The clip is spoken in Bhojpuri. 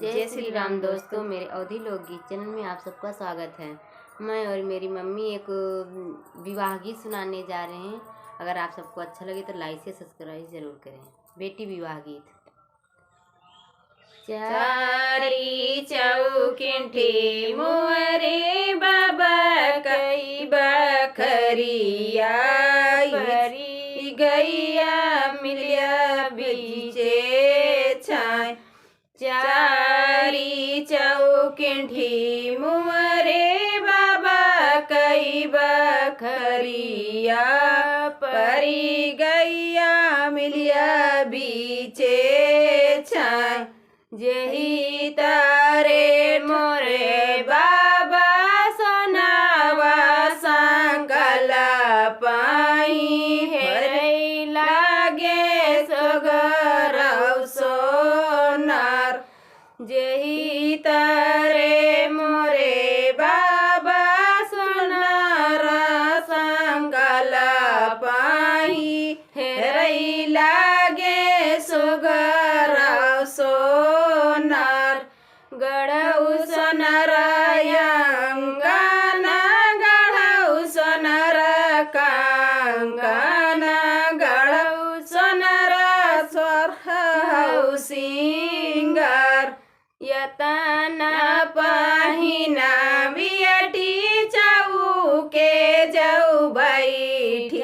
जय श्री राम दोस्तों, मेरे अवधि लोकगीत चैनल में आप सबका स्वागत है। मैं और मेरी मम्मी एक विवाह गीत सुनाने जा रहे हैं। अगर आप सबको अच्छा लगे तो लाइक से सब्सक्राइब जरूर करें। बेटी विवाह गीत। चारी चौकिंठी मोरे बाबा कई बखरिया भरी गैया मिलिया बीचे छाय। चारी चौकिंठी मोरे बाबा कई बखरिया परी गैया मिलिया बीचे छाय। जही तारे मोरे बाबा सोनावा संकला पाई हेरै लागे सोगरौ सोनार। जही तारे मोरे बाबा सोनार संकला पाई हेरै लागे सोगरौ सोनार। गढ़ऊ सोनार अंगना गढ़ऊ सोनार कांगना गढ़ऊ सोनार सोरहौ सिंगार। यतना पहिना बियटी चौके जाऊ बैठी